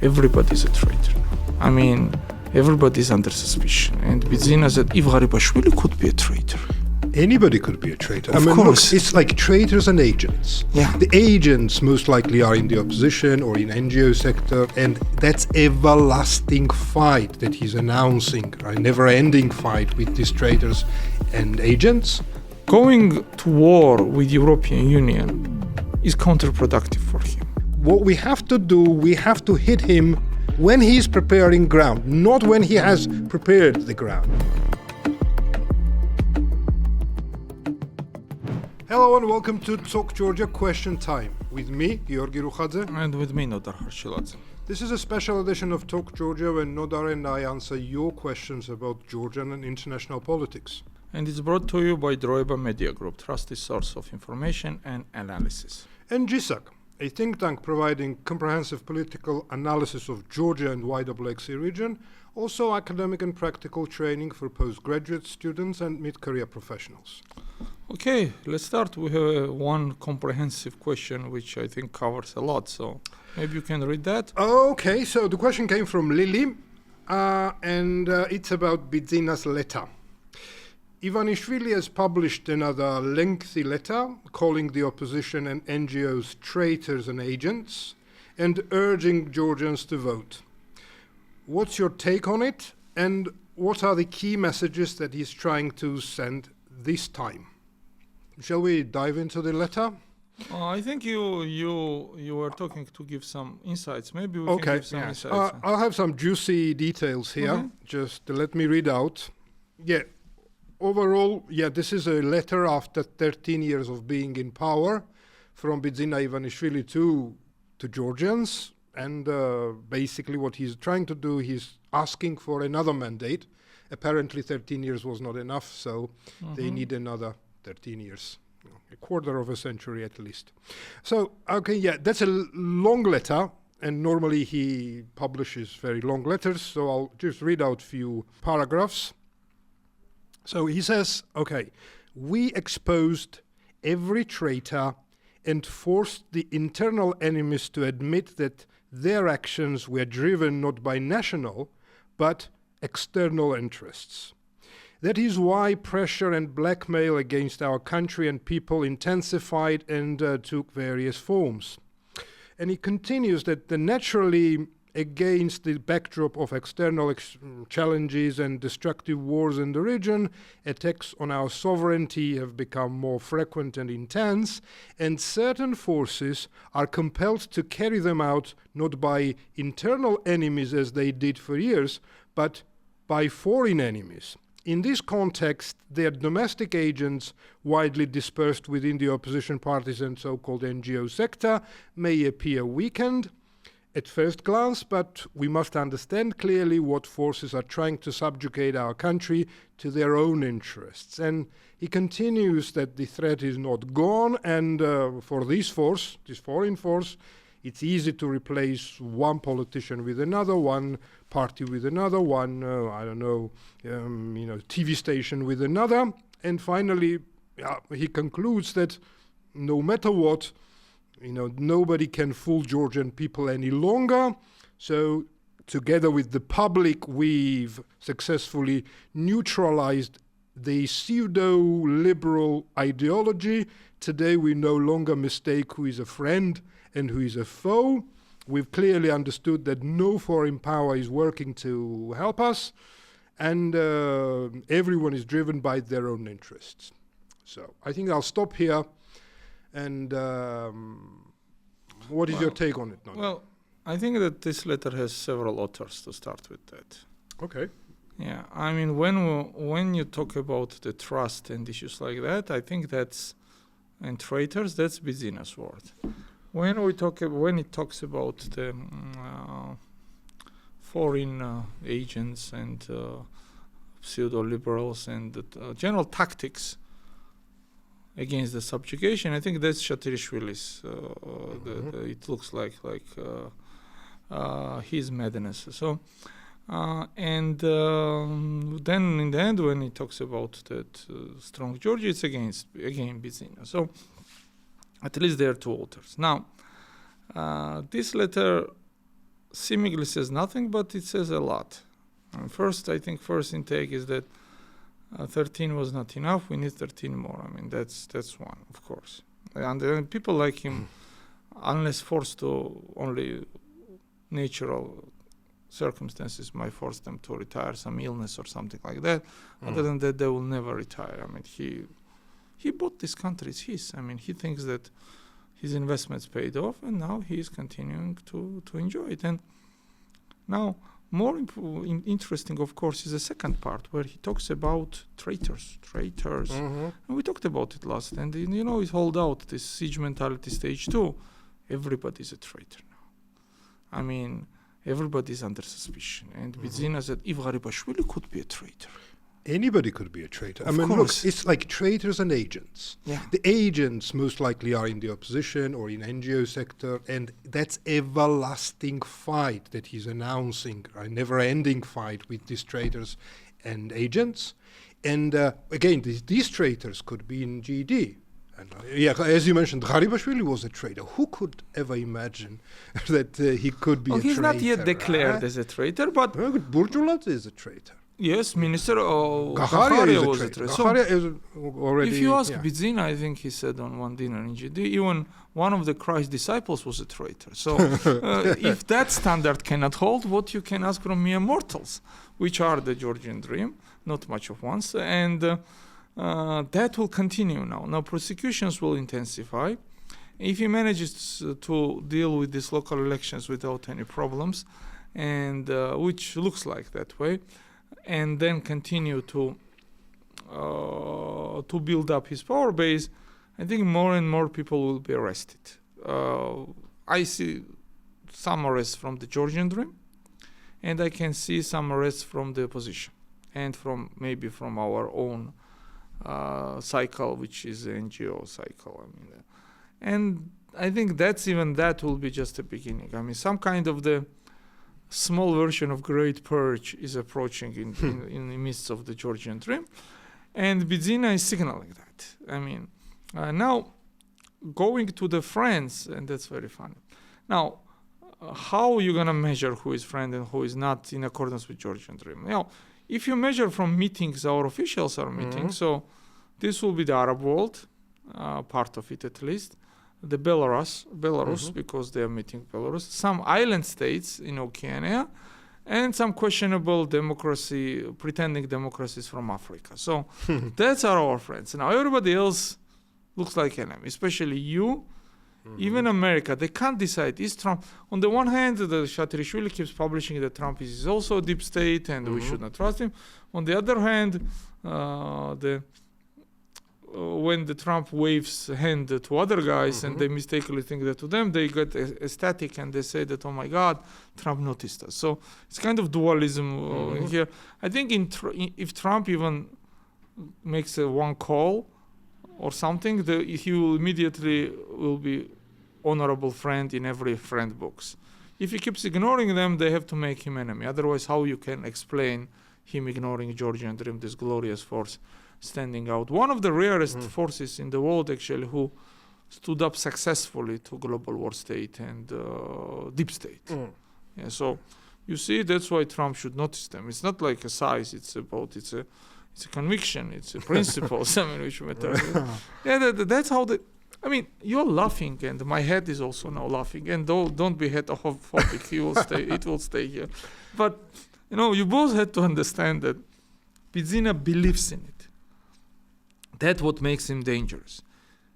everybody's a traitor. I mean, everybody's under suspicion. And Bidzina said, Ivanishvili could be a traitor. Anybody could be a traitor. Of course. Look, it's like traitors and agents. Yeah. The agents most likely are in the opposition or in NGO sector, and that's everlasting fight that he's announcing, a never-ending fight with these traitors and agents. Going to war with European Union is counterproductive for him. What we have to do, we have to hit him when he's preparing ground, not when he has prepared the ground. Hello and welcome to Talk Georgia Question Time with me, Giorgi Rukhadze. And with me, Nodar Kharshiladze. This is a special edition of Talk Georgia when Nodar and I answer your questions about Georgian and international politics. And it's brought to you by Droeba Media Group, trusted source of information and analysis. And GSAC, a think tank providing comprehensive political analysis of Georgia and wider Black Sea region, also academic and practical training for postgraduate students and mid-career professionals. Okay, let's start. We have one comprehensive question which I think covers a lot, so maybe you can read that. Okay, so the question came from Lily, and it's about Bidzina's letter. Ivanishvili has published another lengthy letter calling the opposition and NGOs traitors and agents and urging Georgians to vote. What's your take on it, and what are the key messages that he's trying to send this time? Shall we dive into the letter? I think you were talking to give some insights. Maybe we can give some insights. I'll have some juicy details here. Okay. Just let me read out. Overall, this is a letter after 13 years of being in power from Bidzina Ivanishvili to Georgians. And basically what he's trying to do, he's asking for another mandate. Apparently 13 years was not enough, so they need another 13 years, a quarter of a century at least. So, that's a long letter, and normally he publishes very long letters, so I'll just read out a few paragraphs. So he says, we exposed every traitor and forced the internal enemies to admit that their actions were driven not by national, but external interests. That is why pressure and blackmail against our country and people intensified and took various forms. And he continues that naturally, against the backdrop of external challenges and destructive wars in the region, attacks on our sovereignty have become more frequent and intense, and certain forces are compelled to carry them out not by internal enemies as they did for years, but by foreign enemies. In this context, their domestic agents, widely dispersed within the opposition parties and so-called NGO sector, may appear weakened at first glance, but we must understand clearly what forces are trying to subjugate our country to their own interests. And he continues that the threat is not gone, and for this foreign force, it's easy to replace one politician with another, one party with another, one, TV station with another. And finally, he concludes that no matter what, nobody can fool Georgian people any longer. So together with the public, we've successfully neutralized the pseudo-liberal ideology. Today we no longer mistake who is a friend and who is a foe. We've clearly understood that no foreign power is working to help us, and everyone is driven by their own interests. So I think I'll stop here. And what is your take on it, Nodar? Well, I think that this letter has several authors, to start with that. Okay. Yeah, I mean, when you talk about the trust and issues like that, I think and traitors, that's Bidzina's word. When it talks about the foreign agents and pseudo-liberals and the general tactics against the subjugation, I think that's Shatirishvili's. It looks like his madness. So, then in the end, when he talks about that strong Georgia, it's again Bidzina. So, at least there are two authors. Now, this letter seemingly says nothing, but it says a lot. First intake is that 13 was not enough. We need 13 more. I mean, that's one, of course. And people like him, unless forced to only natural circumstances might force them to retire, some illness or something like that. Other than that, they will never retire. I mean, he bought this country. It's his. I mean, he thinks that his investments paid off, and now he is continuing to enjoy it. And now, more interesting, of course, is the second part where he talks about traitors. And we talked about it last, and it hold out this siege mentality stage 2. Everybody's a traitor now. I mean, everybody's under suspicion. And Bidzina said, if Garibashvili could be a traitor. Anybody could be a traitor. Of look, course. it's like traitors and agents. Yeah. The agents most likely are in the opposition or in NGO sector, and that's everlasting fight that he's announcing, a never-ending fight with these traitors and agents. And again, these traitors could be in GD. And, as you mentioned, Garibashvili was a traitor. Who could ever imagine that he could be a traitor? He's not yet declared as a traitor, but... Burjuladze is a traitor. Yes, Minister Gharia was a traitor. Gharia is already... If you ask Bidzina, I think he said on one dinner in GD, even one of the Christ disciples was a traitor. So if that standard cannot hold, what you can ask from mere mortals, which are the Georgian dream, not much of once, and that will continue now. Now prosecutions will intensify. If he manages to deal with these local elections without any problems, and which looks like that way, and then continue to build up his power base, I think more and more people will be arrested. I see some arrests from the Georgian dream, and I can see some arrests from the opposition, and maybe from our own cycle, which is the NGO cycle. I mean, and I think that will be just the beginning. I mean, some kind of the small version of Great Purge is approaching in the midst of the Georgian dream, and Bidzina is signaling that. I mean, now going to the friends, and that's very funny. Now, how are you going to measure who is friend and who is not in accordance with Georgian dream? Now, if you measure from meetings our officials are meeting, so this will be the Arab world, part of it at least, the Belarus, because they are meeting Belarus, some island states in Oceania, and some questionable pretending democracies from Africa. So that's our friends. Now everybody else looks like enemy, especially you, even America. They can't decide, is Trump... On the one hand, the Shatirishvili keeps publishing that Trump is also a deep state and we should not trust him. On the other hand, when the Trump waves hand to other guys and they mistakenly think that to them, they get ecstatic and they say that, oh my God, Trump noticed us. So it's kind of dualism here. I think if Trump even makes one call or something, he will immediately be honorable friend in every friend books. If he keeps ignoring them, they have to make him enemy. Otherwise, how you can explain him ignoring Georgian dream, this glorious force standing out? One of the rarest forces in the world, actually, who stood up successfully to global war state and deep state. Yeah, so you see, that's why Trump should notice them. It's not like a size. It's a conviction. It's a principles. I mean, which matter. That's how I mean, you're laughing, and my head is also now laughing. And don't be head-phobic. It will stay here. But you both had to understand that Bidzina believes in it. That's what makes him dangerous.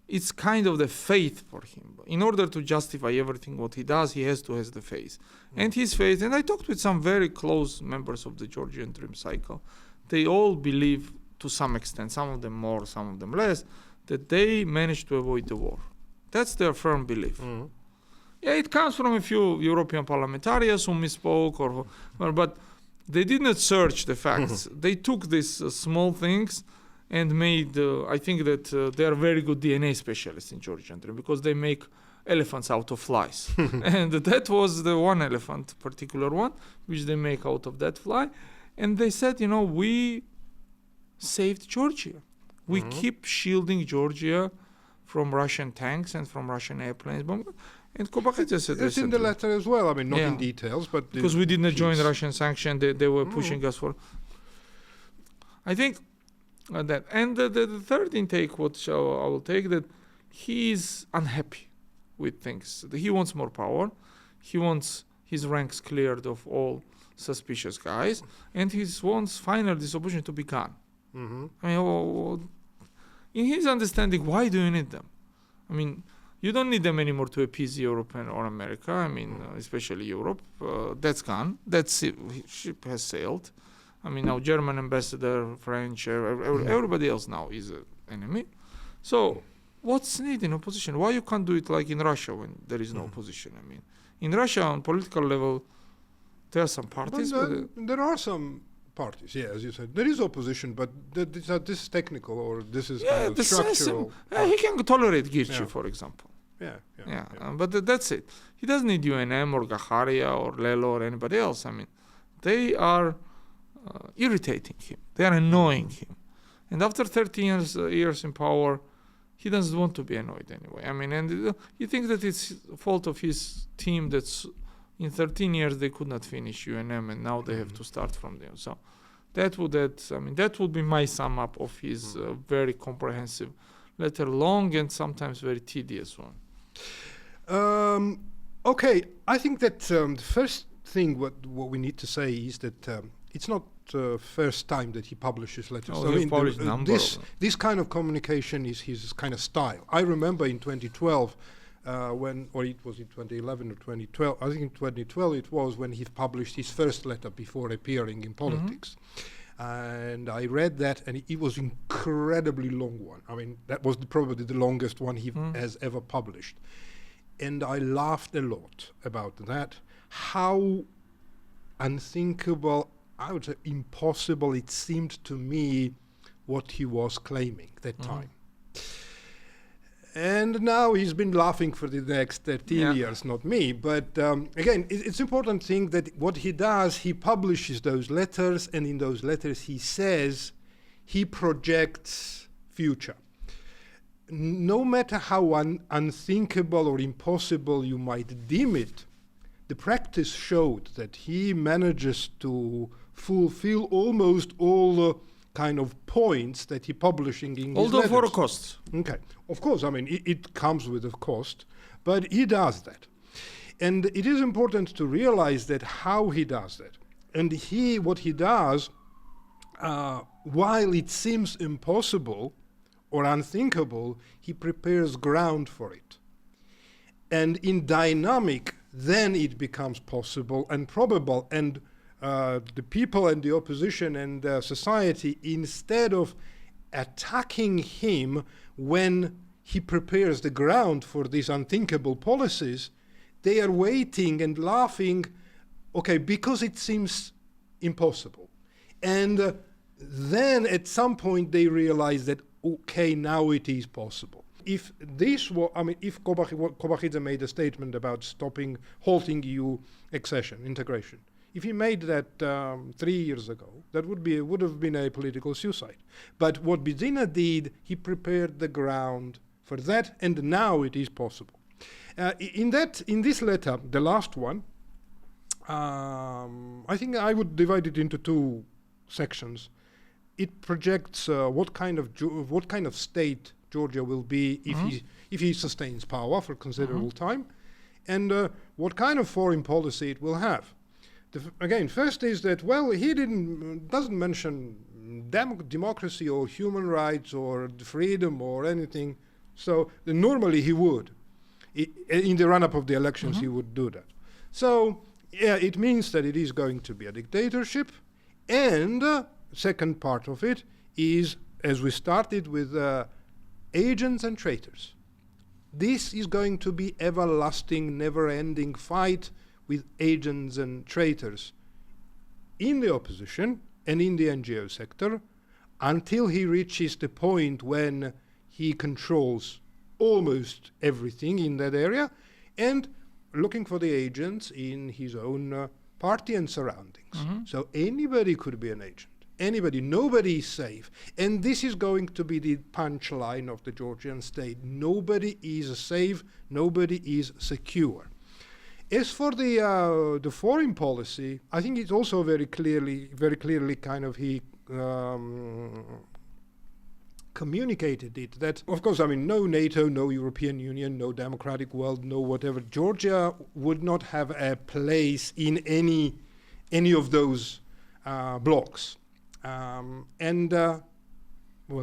It's kind of the faith for him. In order to justify everything what he does, he has to have the faith. And his faith, and I talked with some very close members of the Georgian dream cycle, they all believe to some extent, some of them more, some of them less, that they managed to avoid the war. That's their firm belief. Yeah, it comes from a few European parliamentarians who misspoke, but they did not search the facts. They took these small things and made, I think that they are very good DNA specialists in Georgian dream because they make elephants out of flies. And that was the one elephant, particular one, which they make out of that fly. And they said, we saved Georgia. We keep shielding Georgia from Russian tanks and from Russian airplanes. And Kobakhidze said It's in the letter as well. I mean, not in details, but because we didn't join Russian sanction, they were pushing us for. I think that, and the third intake, which I will take, that he is unhappy with things. He wants more power. He wants his ranks cleared of all suspicious guys, and he wants finally this opposition to be gone. I mean, in his understanding, why do you need them? I mean, you don't need them anymore to appease Europe or America. I mean, especially Europe. That's gone. That ship has sailed. I mean, now German ambassador, French, everybody else now is an enemy. So what's needed in opposition? Why you can't do it like in Russia when there is no opposition? I mean, in Russia on political level, there are some parties. There are some parties, yeah, as you said. There is opposition, but this is technical, or this is kind of structural. He can tolerate Giorgi, for example. But that's it. He doesn't need UNM or Gacharia or Lelo or anybody else. I mean, they are irritating him. They are annoying him. And after 13 years in power, he doesn't want to be annoyed anyway. I mean, and you think that it's fault of his team that's in 13 years they could not finish UNM, and now they have to start from there. So that would be my sum up of his very comprehensive letter, long and sometimes very tedious one. Okay, I think that the first thing what we need to say is that it's not the first time that he publishes letters. I mean, this kind of communication is his kind of style. I remember in 2012, or it was in 2011 or 2012, I think in 2012 it was when he published his first letter before appearing in politics. And I read that, and it was incredibly long one. I mean, that was probably the longest one he has ever published. And I laughed a lot about that, how unthinkable, I would say impossible it seemed to me what he was claiming that time. And now he's been laughing for the next 13 years, not me. But again, it's important thing that what he does, he publishes those letters, and in those letters he says he projects future. No matter how unthinkable or impossible you might deem it, the practice showed that he manages to fulfill almost all the kind of points that he publishing in his letters. Although for a cost. Okay, of course, I mean, it comes with a cost, but he does that. And it is important to realize that how he does that. And what he does, while it seems impossible or unthinkable, he prepares ground for it. And in dynamic, then it becomes possible and probable, and the people and the opposition and society, instead of attacking him when he prepares the ground for these unthinkable policies, they are waiting and laughing, okay, because it seems impossible. And then at some point they realize that, okay, now it is possible. If this were, I mean, if Kobakhidze made a statement about halting EU accession, integration, if he made that 3 years ago, that would have been a political suicide. But what Bidzina did, he prepared the ground for that, and now it is possible. In this letter, the last one, I think I would divide it into two sections. It projects what kind of state Georgia will be if he sustains power for considerable time, and what kind of foreign policy it will have. Again, first is that, well, he doesn't mention democracy or human rights or freedom or anything. So normally he would, in the run-up of the elections, he would do that. So yeah, it means that it is going to be a dictatorship, and second part of it is, as we started with agents and traitors. This is going to be everlasting, never-ending fight with agents and traitors in the opposition and in the NGO sector until he reaches the point when he controls almost everything in that area, and looking for the agents in his own party and surroundings. So anybody could be an agent. anybody. Nobody is safe. And this is going to be the punchline of the Georgian state. Nobody is safe. Nobody is secure. As for the foreign policy, I think it's also very clearly kind of he communicated it that, of course, I mean, no NATO, no European Union, no democratic world, no whatever. Georgia would not have a place in any of those blocks. Well,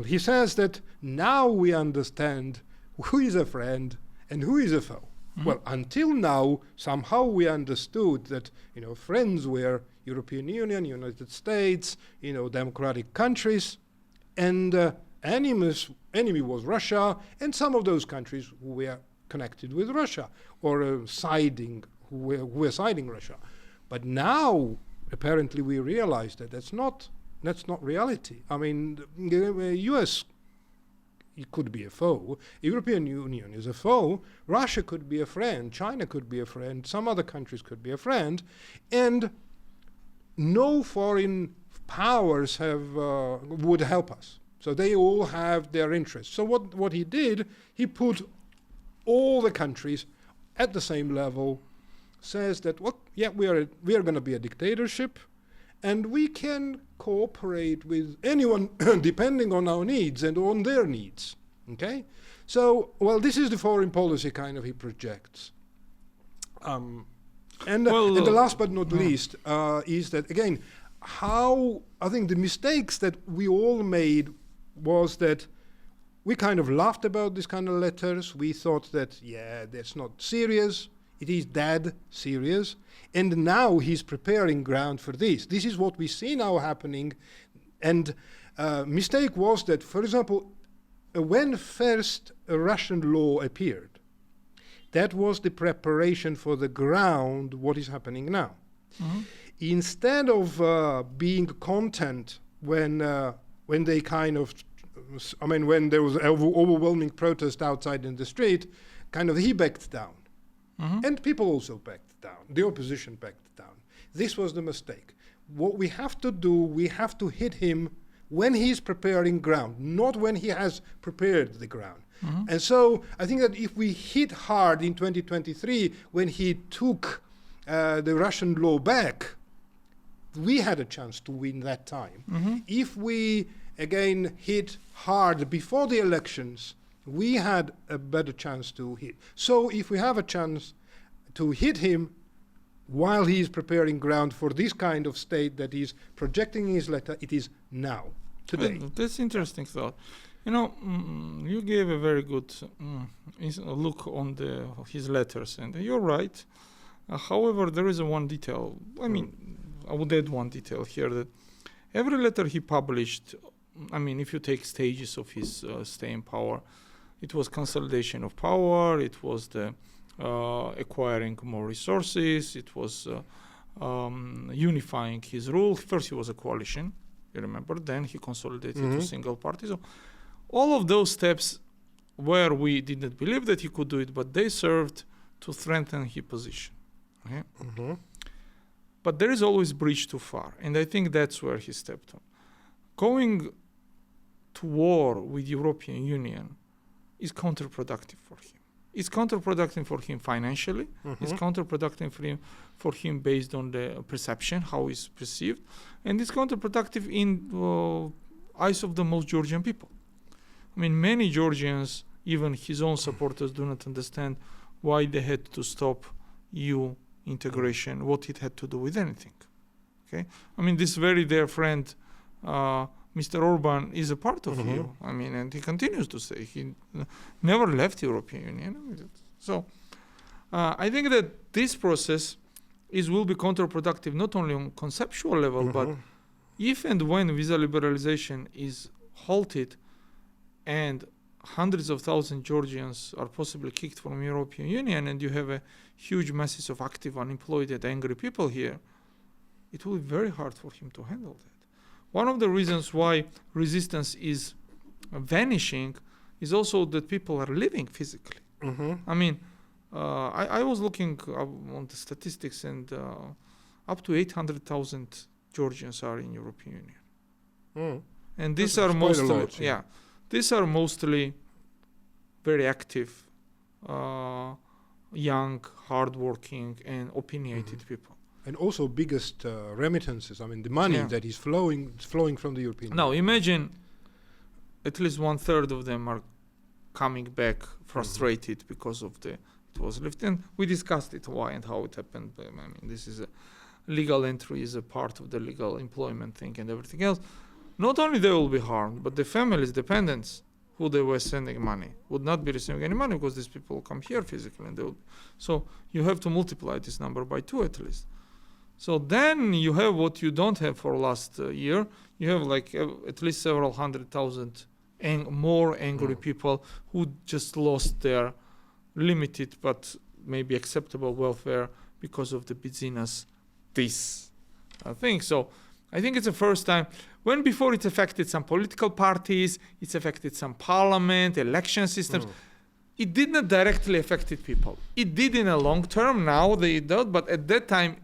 he says that now we understand who is a friend and who is a foe. Mm-hmm. Well, until now, somehow we understood that, friends were European Union, United States, democratic countries, and enemy was Russia, and some of those countries who were connected with Russia or who were siding Russia. But now, apparently, we realize that that's not reality. I mean, the U.S. it could be a foe. European Union is a foe. Russia could be a friend. China could be a friend. Some other countries could be a friend. And no foreign powers would help us. So they all have their interests. So what he did, he put all the countries at the same level, says that, we are going to be a dictatorship, and we can cooperate with anyone depending on our needs and on their needs. Okay? So, this is the foreign policy kind of he projects. And the last but not least is that, again, how I think the mistakes that we all made was that we kind of laughed about these kind of letters. We thought that, that's not serious. It is dead serious. And now he's preparing ground for this. This is what we see now happening. And mistake was that, for example, when first a Russian law appeared, that was the preparation for the ground, what is happening now. Mm-hmm. Instead of being content when they kind of, when there was overwhelming protest outside in the street, he backed down. Mm-hmm. And people also backed down. The opposition backed down. This was the mistake. What we have to do, we have to hit him when he's preparing ground, not when he has prepared the ground. Mm-hmm. And so I think that if we hit hard in 2023, when he took the Russian law back, we had a chance to win that time. Mm-hmm. If we, again, hit hard before the elections, we had a better chance to hit. So if we have a chance to hit him while he's preparing ground for this kind of state that he's projecting in his letter, it is now, today. That's interesting thought. You gave a very good look on his letters, and you're right. However, there is one detail. I would add one detail here, that every letter he published, if you take stages of his stay in power, it was consolidation of power, it was the acquiring more resources, it was unifying his rule. First he was a coalition, you remember, then he consolidated to single party. So all of those steps where we didn't believe that he could do it, but they served to strengthen his position. Okay? Mm-hmm. But there is always bridge too far, and I think that's where he stepped on. Going to war with European Union is counterproductive for him. It's counterproductive for him financially. Mm-hmm. It's counterproductive for him based on the perception, how he's perceived. And it's counterproductive in eyes of the most Georgian people. Many Georgians, even his own supporters, do not understand why they had to stop EU integration, what it had to do with anything. Okay? This very dear friend, Mr. Orban, is a part of EU. And he continues to say he never left European Union. So I think that this process will be counterproductive not only on conceptual level, but if and when visa liberalization is halted and hundreds of thousands of Georgians are possibly kicked from European Union, and you have a huge masses of active unemployed and angry people here, it will be very hard for him to handle that. One of the reasons why resistance is vanishing is also that people are living physically. Mm-hmm. I was looking on the statistics, and up to 800,000 Georgians are in European Union. And these That's are quite a mostly, lot, yeah. these are mostly very active, young, hardworking, and opinionated people. And also biggest remittances. I mean, the money Yeah. that is flowing from the European Now Union. imagine at least 1/3 of them are coming back frustrated because of it was lifted. And we discussed it, why and how it happened. I mean, this is a legal entry is a part of the legal employment thing and everything else. Not only they will be harmed, but the families, dependents, who they were sending money, would not be receiving any money because these people come here physically. And they will, so you have to multiply this number by 2 at least. So then you have what you don't have for last year. You have like at least several 100,000 more angry people who just lost their limited but maybe acceptable welfare because of the Bidzina's this thing. So I think it's the first time when before it affected some political parties, it's affected some parliament, election systems. It did not directly affect people. It did in a long term, now they don't, but at that time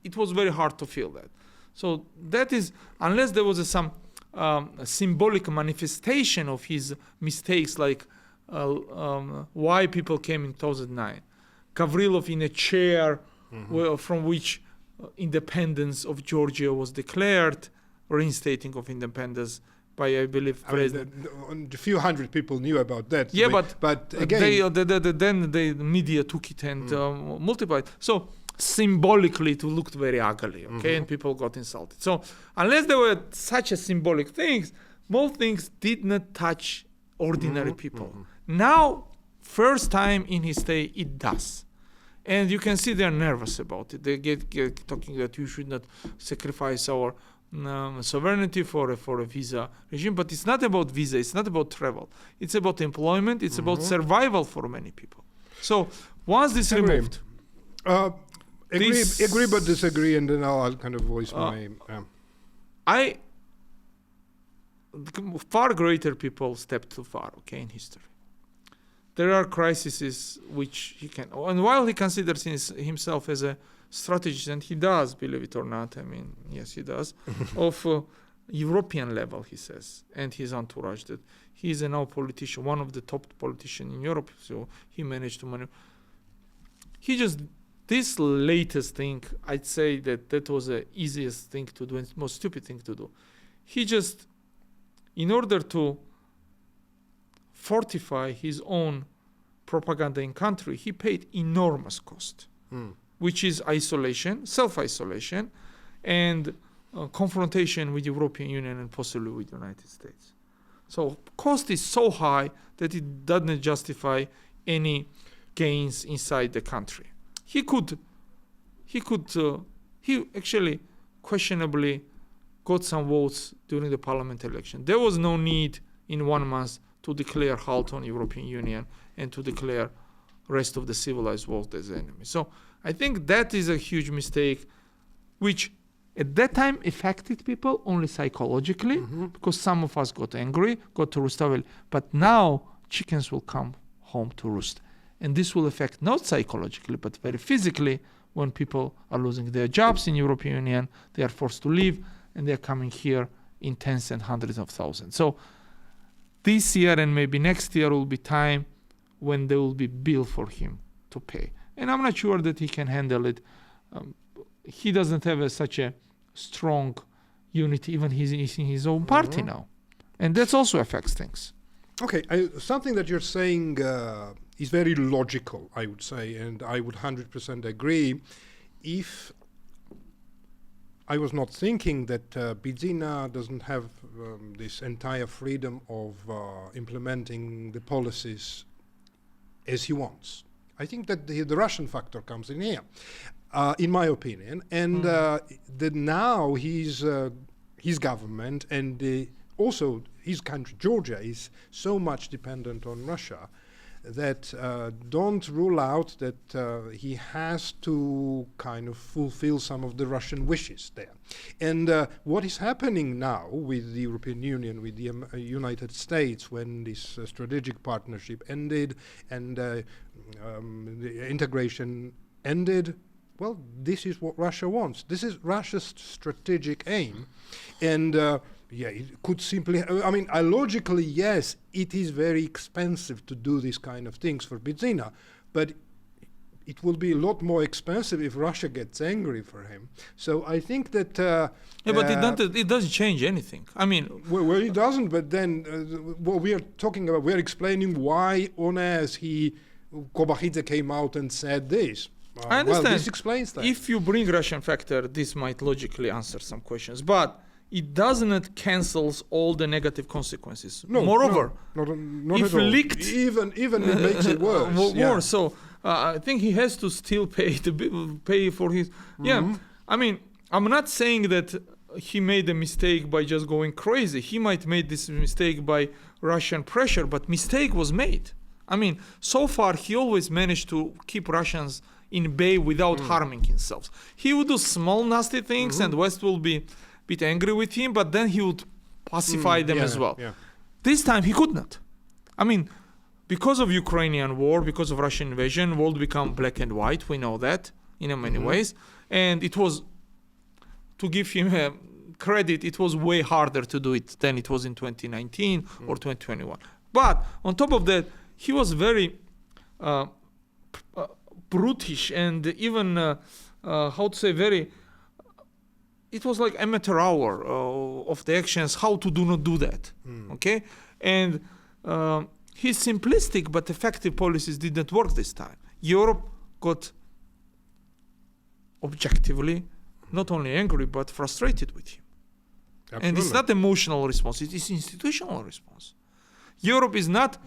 it was very hard to feel that. So that is, unless there was some symbolic manifestation of his mistakes, like why people came in 2009. Gavrilov in a chair from which independence of Georgia was declared, reinstating of independence by, I believe, President. A few hundred people knew about that. Yeah, but again, then the media took it and multiplied. So symbolically, it looked very ugly, okay, and people got insulted. So unless there were such a symbolic things, most things did not touch ordinary people. Now, first time in his stay, it does. And you can see they're nervous about it. They get talking that you should not sacrifice our sovereignty for a visa regime. But it's not about visa. It's not about travel. It's about employment. It's about survival for many people. So once this removed, agree but disagree, and then I'll kind of voice my. Far greater people stepped too far. Okay, in history. There are crises which he can, and while he considers himself as a strategist, and he does, believe it or not, I mean, yes, he does, of European level, he says, and his entourage, that he is a now politician, one of the top politicians in Europe, so he managed to maneuver. This latest thing, I'd say that was the easiest thing to do and most stupid thing to do. He just, in order to fortify his own propaganda in country, he paid enormous cost, which is isolation, self-isolation, and confrontation with European Union and possibly with the United States. So cost is so high that it doesn't justify any gains inside the country. He actually questionably got some votes during the parliament election. There was no need in 1 month to declare halt on European Union and to declare rest of the civilized world as enemy. So I think that is a huge mistake, which at that time affected people only psychologically, because some of us got angry, got to Rustaveli. But now chickens will come home to roost. And this will affect not psychologically, but very physically, when people are losing their jobs in European Union, they are forced to leave, and they're coming here in tens and hundreds of thousands. So this year and maybe next year will be time when there will be bill for him to pay. And I'm not sure that he can handle it. He doesn't have such a strong unity, even he's in his own party now. And that also affects things. Okay, something that you're saying is very logical, I would say, and I would 100% agree. If I was not thinking that Bidzina doesn't have this entire freedom of implementing the policies as he wants. I think that the Russian factor comes in here, in my opinion, and that now his government and also his country, Georgia, is so much dependent on Russia that don't rule out that he has to kind of fulfill some of the Russian wishes there. And what is happening now with the European Union, with the United States, when this strategic partnership ended and the integration ended, well, this is what Russia wants. This is Russia's strategic aim. And Yeah, it could simply. I mean, logically, yes, it is very expensive to do these kind of things for Bidzina, but it will be a lot more expensive if Russia gets angry for him. So I think that. But it doesn't change anything. I mean, well, it doesn't. But then, what we are talking about, we are explaining why on earth Rukhadze came out and said this. I understand. Well, this explains that. If you bring Russian factor, this might logically answer some questions, but it does not cancels all the negative consequences. No, moreover, not if at all. leaked, even it makes it worse. more. Yeah. So I think he has to still pay for his. Yeah, I mean, I'm not saying that he made a mistake by just going crazy. He might made this mistake by Russian pressure, but mistake was made. I mean, so far he always managed to keep Russians in bay without harming himself. He would do small nasty things, and West will be a bit angry with him, but then he would pacify them as well. Yeah. This time he could not. I mean, because of Ukrainian war, because of Russian invasion, world become black and white. We know that in many ways, and it was, to give him credit, it was way harder to do it than it was in 2019 or 2021. But on top of that, he was very brutish and even very. It was like amateur hour of the actions, how to do not do that. Okay, and his simplistic but effective policies didn't work this time. Europe got objectively not only angry but frustrated with him. Absolutely. And it's not emotional response; it is institutional response. Europe is not.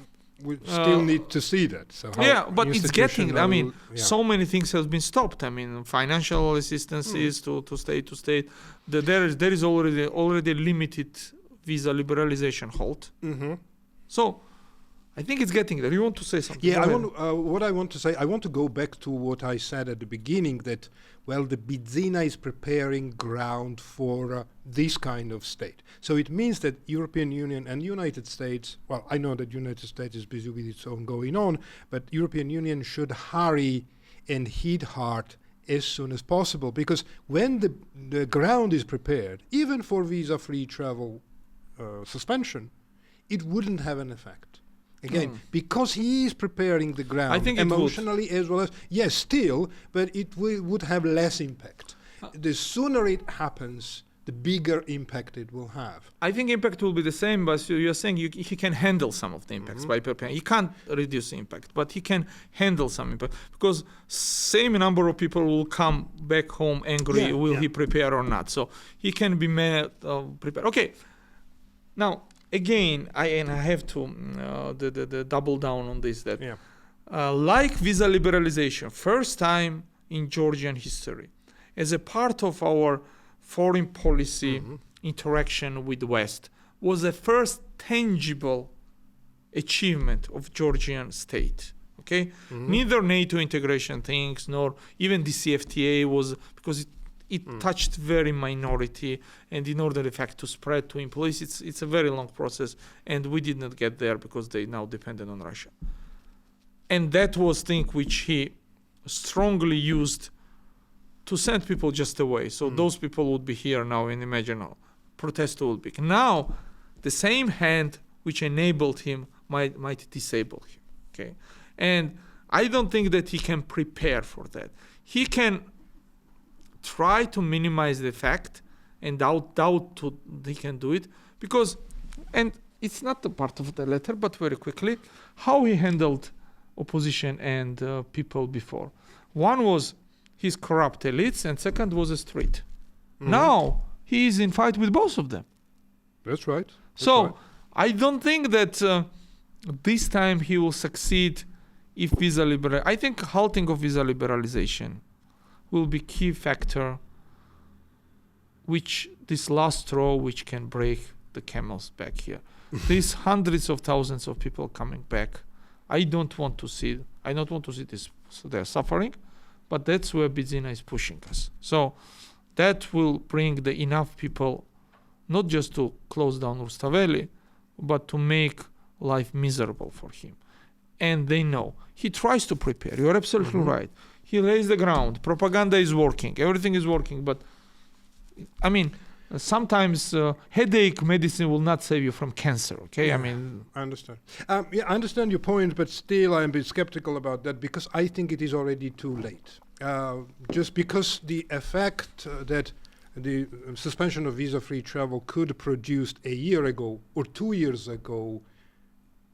We still need to see that. So how but it's getting. I mean, yeah. so many things have been stopped. I mean, financial assistances to state. There is already limited visa liberalization halt. So, I think it's getting there. You want to say something? Yeah, what I want to say, I want to go back to what I said at the beginning, that, well, the Bidzina is preparing ground for this kind of state. So it means that European Union and United States, well, I know that United States is busy with its own going on, but European Union should hurry and hit hard as soon as possible, because when the ground is prepared, even for visa-free travel suspension, it wouldn't have an effect. Again, because he is preparing the ground I think emotionally as well as, yes, still, but it would have less impact. The sooner it happens, the bigger impact it will have. I think impact will be the same, but you're saying he can handle some of the impacts by preparing. He can't reduce the impact, but he can handle some impact, because same number of people will come back home angry. Will he prepare or not? So he can be prepared. Okay, now. Again, I have to the double down on this, that like visa liberalization, first time in Georgian history, as a part of our foreign policy interaction with the West, was the first tangible achievement of Georgian state. Okay, neither NATO integration things nor even the CFTA was, because it touched very minority, and in order, in fact, to spread to employees, it's a very long process, and we did not get there because they now depended on Russia. And that was thing which he strongly used to send people just away. So those people would be here now, and imagine now, protest would be. Now, the same hand which enabled him might disable him. Okay, and I don't think that he can prepare for that. He can try to minimize the effect, and doubt he can do it, because, and it's not a part of the letter, but very quickly, how he handled opposition and people before. One was his corrupt elites, and second was the street. Now he is in fight with both of them. That's right. I don't think that this time he will succeed if I think halting of visa liberalization will be key factor, which this last straw which can break the camel's back here. These hundreds of thousands of people coming back, I don't want to see this. So they're suffering, but that's where Bidzina is pushing us. So that will bring the enough people, not just to close down Rustaveli, but to make life miserable for him. And they know. He tries to prepare. You're absolutely right. He lays the ground. Propaganda is working. Everything is working. But, I mean, sometimes headache medicine will not save you from cancer. Okay, I mean, I understand. Yeah, I understand your point, but still I'm a bit skeptical about that because I think it is already too late. Just because the effect that the suspension of visa-free travel could produce a year ago or 2 years ago,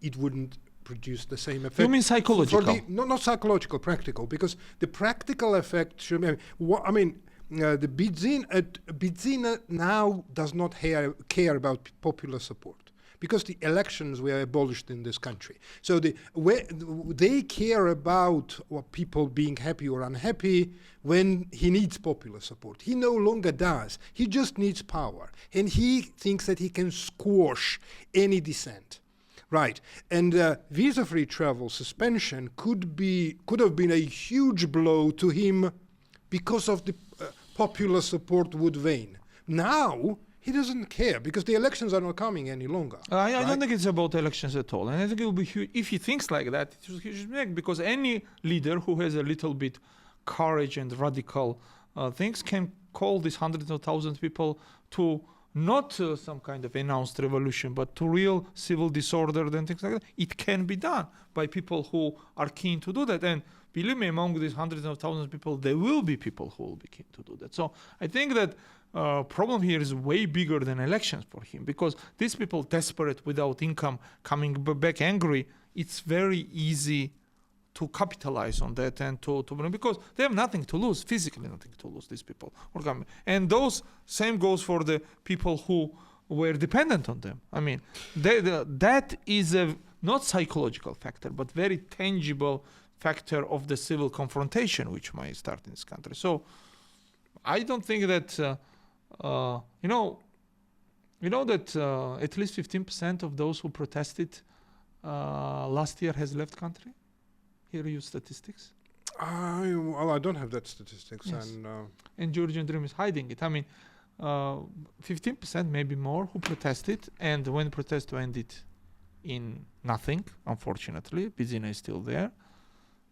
it wouldn't produce the same effect. You mean psychological? Not psychological, practical, because the practical effect should be, the Bidzina now does not care about popular support because the elections were abolished in this country. So they care about what people being happy or unhappy when he needs popular support. He no longer does. He just needs power. And he thinks that he can squash any dissent. Right, and visa-free travel suspension could have been a huge blow to him because of the popular support would wane. Now he doesn't care because the elections are not coming any longer. I don't think it's about elections at all, and I think it will be huge if he thinks like that. It should make because any leader who has a little bit courage and radical things can call these hundreds of thousands of people to. Not some kind of announced revolution, but to real civil disorder and things like that. It can be done by people who are keen to do that. And believe me, among these hundreds of thousands of people, there will be people who will be keen to do that. So I think that problem here is way bigger than elections for him because these people desperate without income, coming back angry, it's very easy to capitalize on that and to because they have nothing to lose, physically nothing to lose, these people. And those same goes for the people who were dependent on them. I mean, that is a not psychological factor, but very tangible factor of the civil confrontation which might start in this country. So I don't think that, you know that at least 15% of those who protested last year has left country? Here you statistics. I don't have that statistics. Yes. And Georgian Dream is hiding it. I mean, 15% maybe more who protested, and when protest ended in nothing, unfortunately, Bidzina is still there,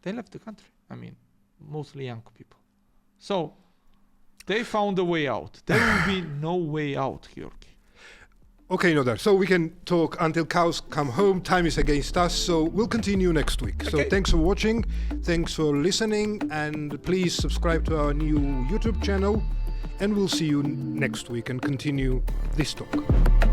they left the country. I mean, mostly young people. So they found a way out. There will be no way out, Giorgi. Okay, Nodar, so we can talk until cows come home. Time is against us, so we'll continue next week. Okay. So thanks for watching, thanks for listening, and please subscribe to our new YouTube channel, and we'll see you next week and continue this talk.